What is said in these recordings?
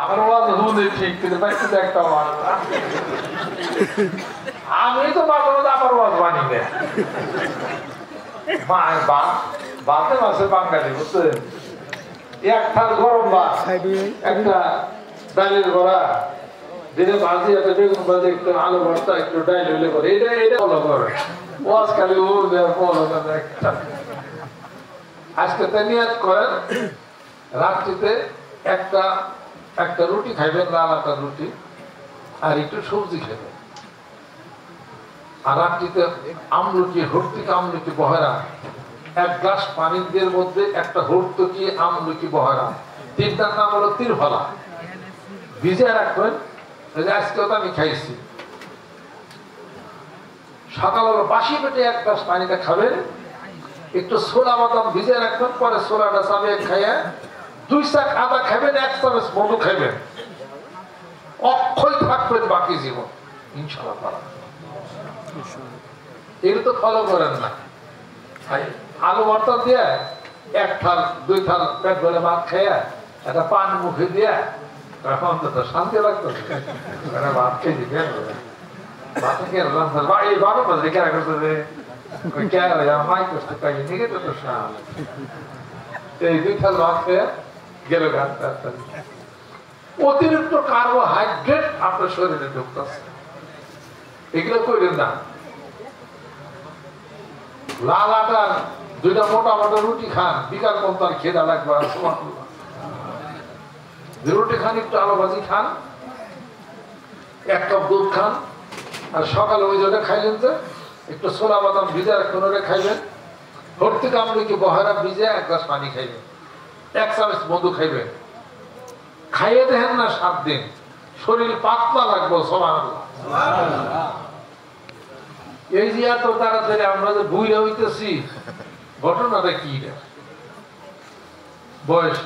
আমার হুনে ঠিক কিন্তু একটা আমি তো আমার ওয়াজ মানি না বাতে মাসে বাঙালি বুঝছেন এক থাল গরম ভাত একটা ডালের বড়া দিনে ভাজি একটা বেগুন ভাজি একটু আলু ভর্তা একটু ডাল হইলে করে এটা ফলো করে ওয়াজ খালি ফলো করে একটা আজকে তাই নিয়াত করেন রাত্রিতে একটা রুটি খাইবেন লাল আটার রুটি আর একটু সবজি খাইবেন আর রাত্রিতে আমলকি হর্তিকা আমলকি বহেরা এক গ্লাস পানির মধ্যে একটা হর্তকি আমলকি বহেরা তিনটার নাম হলো তিরফলা ভিজে রাখবেন আজকে তো আমি খাইছি সকালবেলা বাসি পেটে এক গ্লাস পানিটা খাবেন একটু ছোলা বাদাম ভিজে রাখবেন পরে ছোলাটা চাবিয়ে খাইয়া 2 চাক আদা খাবেন 1 চামচ মধু খাবেন অক্ষয় থাকবেন বাকি জীবন ইনশাআল্লাহ পারা এগুলো তো ফলো করেন না আলু ভর্তা দিয়ে 1 থাল 2 থাল পেট ভরে ভাত খাইয়া একটা পান মুখে দিয়া এখন তো শান্তি লাগতো ভাত খেয়ে দিবেন ভাত খেয়ে এই 12 বাজে কেনা করতে মাই করতে পারি নিকে তো এই 2 থাল ভাত খেয়ে গেল অতিরিক্ত কার্বোহাইড্রেট আপনার শরীরে ঢুকতেছে এগুলো করেন না লাল আটার 2টা মোটা মোটা রুটি খান বিকাল পর্যন্ত আর খেদা লাগবে রুটি খান একটু আলু ভাজি খান 1 কাপ দুধ খান আর সকালে ওই জন্য খাইলেন যে একটু ছোলা বাদাম ভিজে কোনোটা খাইবেন হর্তিকা আমলকি বহেরা ভিজে 1 গ্লাস পানি খাইবেন 1 চামচ মধু খাইবেন খাইয়ে দেখেন না 7 দিন শরীর পাতলা লাগবে সুবহানাল্লাহ এই যে এত তাড়াতাড়ি আমরা যে বুইরা হইতেছি ঘটনাটা কি বয়স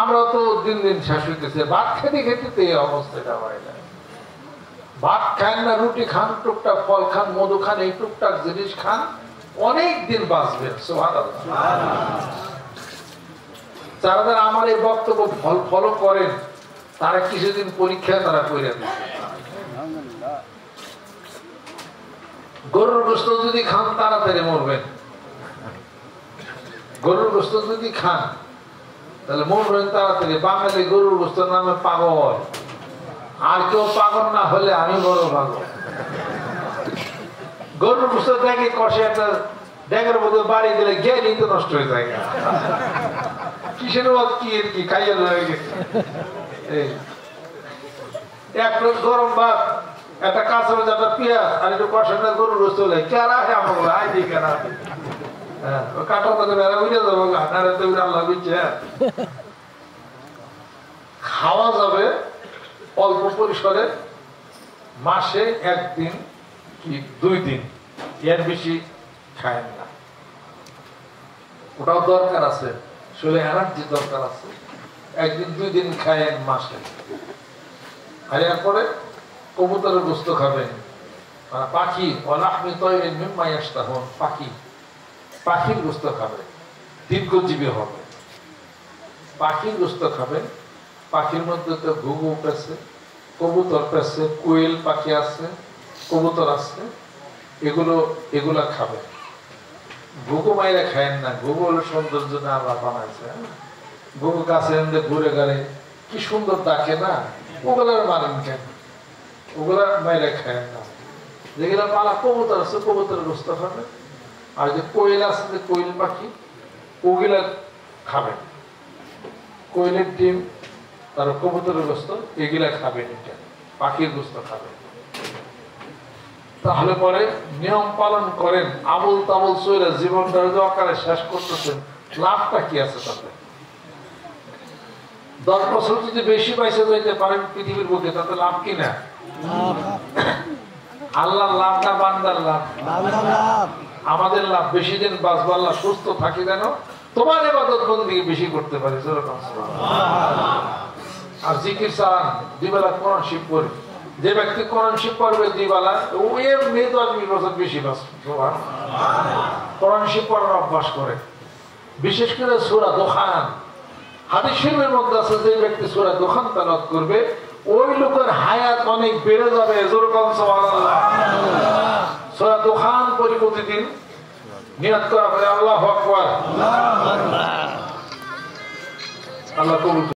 আমরা তো দিন দিন শেষ হইতেছে ভাত খেতে খেতে তো এই অবস্থাটা হয় না ভাত খান না রুটি খান টুকটাক ফল খান মধু খান এই টুকটাক জিনিস খান অনেক দিন বাঁচবেন সুবহানাল্লাহ যারা আমার এই বক্তব্য ফলো করেন তারা কিছুদিন পরীক্ষায় তারা করে দেন গরুর গোশত যদি খান তাড়াতাড়ি মরবেন গরুর গোশত যদি খান তাহলে মরবেন তাড়াতাড়ি বাঙালি গরুর গোশত নামে পাগল আর কেউ পাগল না হলে আমি বড় পাগল গরুর গোশত দেখে কষে একটা ড্যাগের মধ্যে বাড়ি দিলে জ্ঞানই তো নষ্ট হয়ে যায় কিসের কি খাইয়া হয়ে গেছে এক প্লেট গরম ভাত একটা কাঁচা একটা পেঁয়াজ আর একটু কষানো গরুর গোশত হলে কেরা আমার আই দি কেনা কাটা মধ্যে বেড়া উঠে যাবো আল্লাহ বুঝছে খাওয়া যাবে অল্প পরিসরে মাসে 1 দিন কি 2 দিন এর বেশি খায় না ওটাও দরকার আছে শরীরে এনার্জি দরকার আছে 1 দিন 2 দিন খায় মাসে আর এরপরে কবুতরের গোশত খাবেন পাখি ওয়ালাহমি তায়রিন মিম্মা ইয়াশতাহুন পাখির গোশত খাবেন দীর্ঘজীবী হবে পাখির গোশত খাবেন পাখির মধ্যে তো ঘুঘু পেছে কবুতর পেছে কোয়েল পাখি আছে কবুতর আছে এগুলা খাবেন ঘুঘু মাইরা খায়েন না ঘুঘু হলো সৌন্দর্য না আল্লাহ বানাইছে ঘুঘু গাছে এনে ঘুরে গেলে কি সুন্দর ডাকে না ওগুলার মানেন কেন ওগুলা মাইরা খায়েন না যেগুলা পালা কবুতর আছে কবুতরের গোশত খাবেন আর যে কোয়েল আছে যে কোয়েল পাখি ওগুলা খাবেন কোয়েলের ডিম তার কবুতরের গোশত এগুলা খাবেন এটা পাখির গোশত খাবেন তাহলে পরে নিয়ম পালন করেন আবল তাবল চইরা জীবনটা অকালে শেষ করতেছেন লাভটা কি আছে তাতে 10 বছর যদি বেশি পয়সা যাইতে পারেন পৃথিবীর বুকে তাতে লাভ কি না আল্লাহর লাভ না বান্দার লাভ আমাদের লাভ বেশি দিন বাঁচবো আল্লাহ সুস্থ থাকি যেন তোমার ইবাদত বন্দেগী বেশি করতে পারি আর জিকির চালান 2 বেলা কোরআন শিব করি যে ব্যক্তি কোরআন শিব পড়বে 2 বেলা ও এমনি 10-20 বছর বেশি বাঁচবে কোরআন শিব পড়ার অভ্যাস করে বিশেষ করে সূরা দোখান হাদিস শরীফের মধ্যে আছে যে ব্যক্তি সূরা দুখান তেলাওয়াত করবে ওই লোকের হায়াত অনেক বেড়ে যাবে। জোরে বলুন সুবহানাল্লাহ। সূরা দুখান পড়ি প্রতিদিন, নিয়ত করা পরে আল্লাহু আকবার। আল্লাহ কবুল